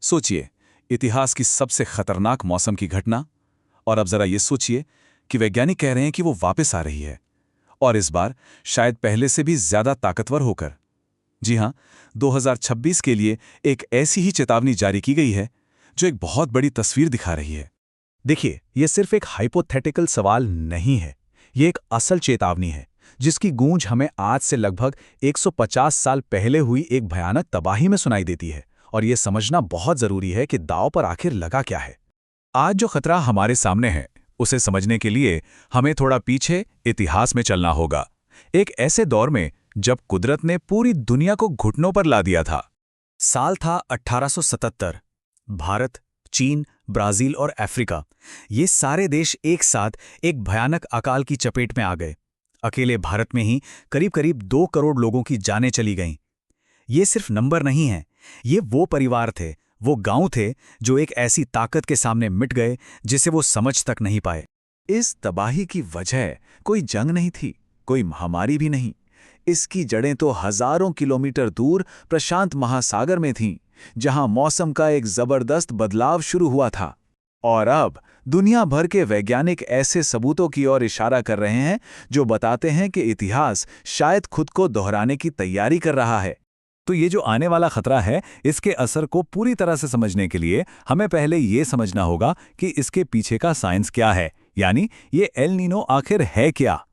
सोचिए, इतिहास की सबसे खतरनाक मौसम की घटना, और अब जरा ये सोचिए कि वैज्ञानिक कह रहे हैं कि वो वापस आ रही है, और इस बार शायद पहले से भी ज्यादा ताकतवर होकर। जी हां, 2026 के लिए एक ऐसी ही चेतावनी जारी की गई है जो एक बहुत बड़ी तस्वीर दिखा रही है। देखिए, ये सिर्फ एक हाइपोथेटिकल सवाल नहीं है। ये एक असल चेतावनी है, जिसकी गूंज हमें आज से लगभग 150 साल पहले हुई एक भयानक तबाही में सुनाई देती है। और ये समझना बहुत जरूरी है कि दांव पर आखिर लगा क्या है। आज जो खतरा हमारे सामने है, उसे समझने के लिए हमें थोड़ा पीछे इतिहास में चलना होगा। एक ऐसे दौर में जब कुदरत ने पूरी दुनिया को घुटनों पर ला दिया था। साल था 1877। भारत, चीन, ब्राजील और अफ्रीका, ये सारे देश एक साथ एक भयानक अकाल की चपेट में आ गए। अकेले भारत में ही करीब करीब 2 करोड़ लोगों की जानें चली गईं। ये सिर्फ नंबर नहीं हैं, ये वो परिवार थे, वो गांव थे जो एक ऐसी ताकत के सामने मिट गए जिसे वो समझ तक नहीं पाए। इस तबाही की वजह कोई जंग नहीं थी, कोई महामारी भी नहीं। इसकी जड़ें तो हजारों किलोमीटर दूर प्रशांत महासागर में थीं, जहां मौसम का एक जबरदस्त बदलाव शुरू हुआ था। और अब दुनिया भर के वैज्ञानिक ऐसे सबूतों की ओर इशारा कर रहे हैं जो बताते हैं कि इतिहास शायद खुद को दोहराने की तैयारी कर रहा है। तो ये जो आने वाला खतरा है, इसके असर को पूरी तरह से समझने के लिए हमें पहले ये समझना होगा कि इसके पीछे का साइंस क्या है, यानी ये एल नीनो आखिर है क्या।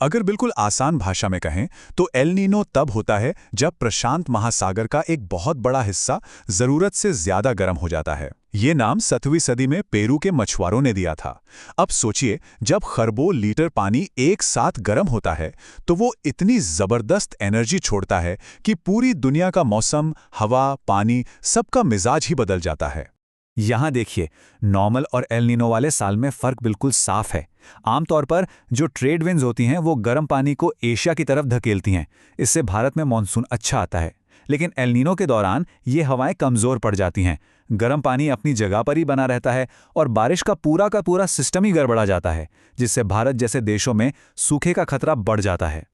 अगर बिल्कुल आसान भाषा में कहें तो एल नीनो तब होता है जब प्रशांत महासागर का एक बहुत बड़ा हिस्सा जरूरत से ज्यादा गर्म हो जाता है। ये नाम 7वीं सदी में पेरू के मछुआरों ने दिया था। अब सोचिए, जब खरबों लीटर पानी एक साथ गर्म होता है तो वो इतनी जबरदस्त एनर्जी छोड़ता है कि पूरी दुनिया का मौसम, हवा, पानी सबका मिजाज ही बदल जाता है। यहाँ देखिए, नॉर्मल और एल नीनो वाले साल में फर्क बिल्कुल साफ है। आमतौर पर जो ट्रेड विंड्स होती हैं वो गर्म पानी को एशिया की तरफ धकेलती हैं, इससे भारत में मानसून अच्छा आता है। लेकिन एल नीनो के दौरान ये हवाएं कमज़ोर पड़ जाती हैं, गर्म पानी अपनी जगह पर ही बना रहता है और बारिश का पूरा सिस्टम ही गड़बड़ा जाता है, जिससे भारत जैसे देशों में सूखे का खतरा बढ़ जाता है।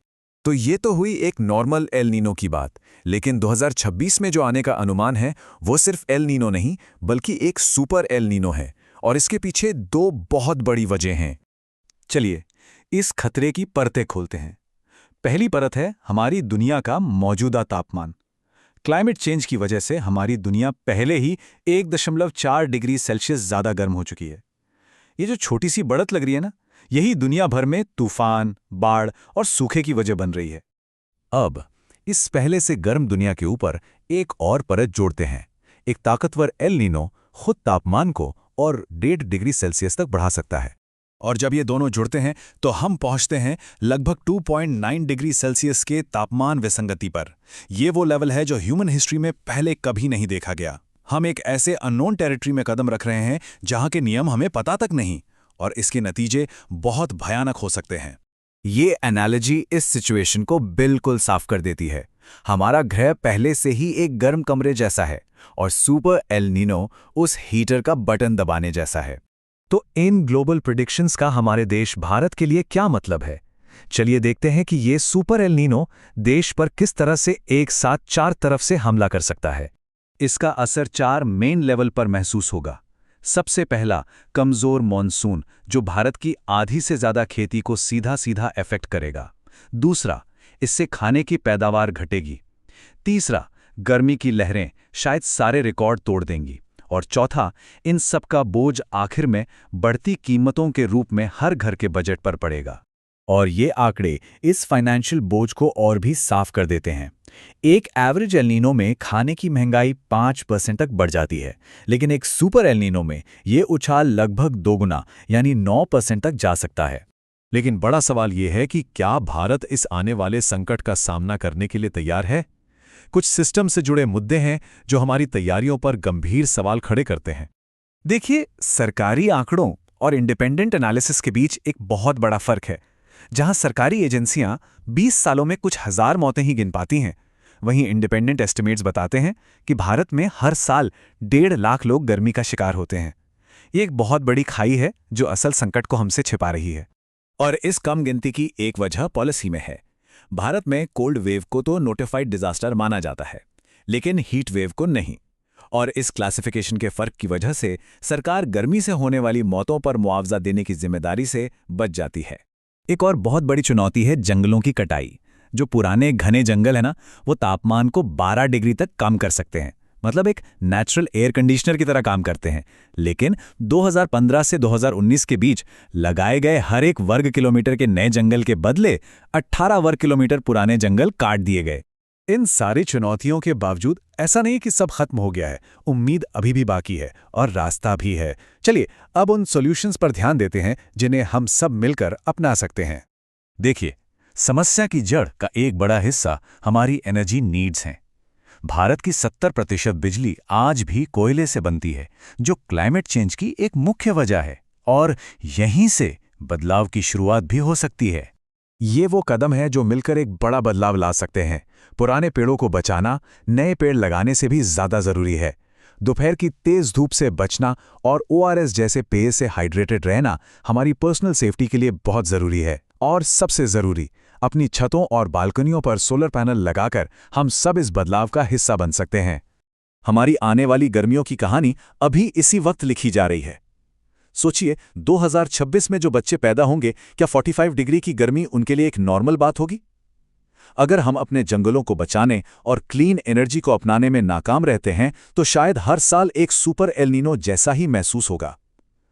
तो ये तो हुई एक नॉर्मल एल नीनो की बात, लेकिन 2026 में जो आने का अनुमान है वो सिर्फ एल नीनो नहीं बल्कि एक सुपर एल नीनो है, और इसके पीछे 2 बहुत बड़ी वजह हैं। चलिए, इस खतरे की परतें खोलते हैं। पहली परत है हमारी दुनिया का मौजूदा तापमान। क्लाइमेट चेंज की वजह से हमारी दुनिया पहले ही 1.4 डिग्री सेल्सियस ज़्यादा गर्म हो चुकी है। ये जो छोटी सी बढ़त लग रही है ना, यही दुनिया भर में तूफान, बाढ़ और सूखे की वजह बन रही है। अब इस पहले से गर्म दुनिया के ऊपर एक और परत जोड़ते हैं। एक ताकतवर एल नीनो खुद तापमान को और 1.5 डिग्री सेल्सियस तक बढ़ा सकता है। और जब ये दोनों जुड़ते हैं तो हम पहुंचते हैं लगभग 2.9 डिग्री सेल्सियस के तापमान विसंगति पर। ये वो लेवल है जो ह्यूमन हिस्ट्री में पहले कभी नहीं देखा गया। हम एक ऐसे अननोन टेरिटरी में कदम रख रहे हैं जहां के नियम हमें पता तक नहीं, और इसके नतीजे बहुत भयानक हो सकते हैं। ये एनालॉजी इस सिचुएशन को बिल्कुल साफ कर देती है। हमारा ग्रह पहले से ही एक गर्म कमरे जैसा है और सुपर एल नीनो उस हीटर का बटन दबाने जैसा है। तो इन ग्लोबल प्रेडिक्शंस का हमारे देश भारत के लिए क्या मतलब है? चलिए देखते हैं कि ये सुपर एल नीनो देश पर किस तरह से एक साथ 4 तरफ से हमला कर सकता है। इसका असर 4 मेन लेवल पर महसूस होगा। सबसे पहला, कमजोर मॉनसून, जो भारत की आधी से ज्यादा खेती को सीधा सीधा इफेक्ट करेगा। दूसरा, इससे खाने की पैदावार घटेगी। तीसरा, गर्मी की लहरें शायद सारे रिकॉर्ड तोड़ देंगी। और चौथा, इन सब का बोझ आखिर में बढ़ती कीमतों के रूप में हर घर के बजट पर पड़ेगा। और ये आंकड़े इस फाइनेंशियल बोझ को और भी साफ कर देते हैं। एक एवरेज एल नीनो में खाने की महंगाई 5% तक बढ़ जाती है, लेकिन एक सुपर एल नीनो में ये उछाल लगभग 2 गुना यानी 9% तक जा सकता है। लेकिन बड़ा सवाल ये है कि क्या भारत इस आने वाले संकट का सामना करने के लिए तैयार है? कुछ सिस्टम से जुड़े मुद्दे हैं जो हमारी तैयारियों पर गंभीर सवाल खड़े करते हैं। देखिए, सरकारी आंकड़ों और इंडिपेंडेंट एनालिसिस के बीच एक बहुत बड़ा फर्क है। जहां सरकारी एजेंसियां 20 सालों में कुछ हजार मौतें ही गिन पाती हैं, वहीं इंडिपेंडेंट एस्टिमेट्स बताते हैं कि भारत में हर साल 1.5 लाख लोग गर्मी का शिकार होते हैं। ये एक बहुत बड़ी खाई है जो असल संकट को हमसे छिपा रही है। और इस कम गिनती की एक वजह पॉलिसी में है। भारत में कोल्ड वेव को तो नोटिफाइड डिजास्टर माना जाता है, लेकिन हीट वेव को नहीं। और इस क्लासिफिकेशन के फर्क की वजह से सरकार गर्मी से होने वाली मौतों पर मुआवजा देने की जिम्मेदारी से बच जाती है। एक और बहुत बड़ी चुनौती है जंगलों की कटाई। जो पुराने घने जंगल है ना, वो तापमान को 12 डिग्री तक कम कर सकते हैं, मतलब एक नेचुरल एयर कंडीशनर की तरह काम करते हैं। लेकिन 2015 से 2019 के बीच लगाए गए हर एक वर्ग किलोमीटर के नए जंगल के बदले 18 वर्ग किलोमीटर पुराने जंगल काट दिए गए। इन सारी चुनौतियों के बावजूद ऐसा नहीं कि सब खत्म हो गया है, उम्मीद अभी भी बाकी है और रास्ता भी है। चलिए अब उन सॉल्यूशंस पर ध्यान देते हैं जिन्हें हम सब मिलकर अपना सकते हैं। देखिए, समस्या की जड़ का एक बड़ा हिस्सा हमारी एनर्जी नीड्स हैं। भारत की 70% बिजली आज भी कोयले से बनती है, जो क्लाइमेट चेंज की एक मुख्य वजह है, और यहीं से बदलाव की शुरुआत भी हो सकती है। ये वो कदम है जो मिलकर एक बड़ा बदलाव ला सकते हैं। पुराने पेड़ों को बचाना नए पेड़ लगाने से भी ज्यादा जरूरी है। दोपहर की तेज धूप से बचना और ORS जैसे पेय से हाइड्रेटेड रहना हमारी पर्सनल सेफ्टी के लिए बहुत जरूरी है। और सबसे जरूरी, अपनी छतों और बालकनियों पर सोलर पैनल लगाकर हम सब इस बदलाव का हिस्सा बन सकते हैं। हमारी आने वाली गर्मियों की कहानी अभी इसी वक्त लिखी जा रही है। सोचिए, 2026 में जो बच्चे पैदा होंगे, क्या 45 डिग्री की गर्मी उनके लिए एक नॉर्मल बात होगी? अगर हम अपने जंगलों को बचाने और क्लीन एनर्जी को अपनाने में नाकाम रहते हैं, तो शायद हर साल एक सुपर एल नीनो जैसा ही महसूस होगा।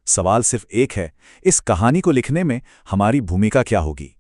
सवाल सिर्फ एक है, इस कहानी को लिखने में हमारी भूमिका क्या होगी?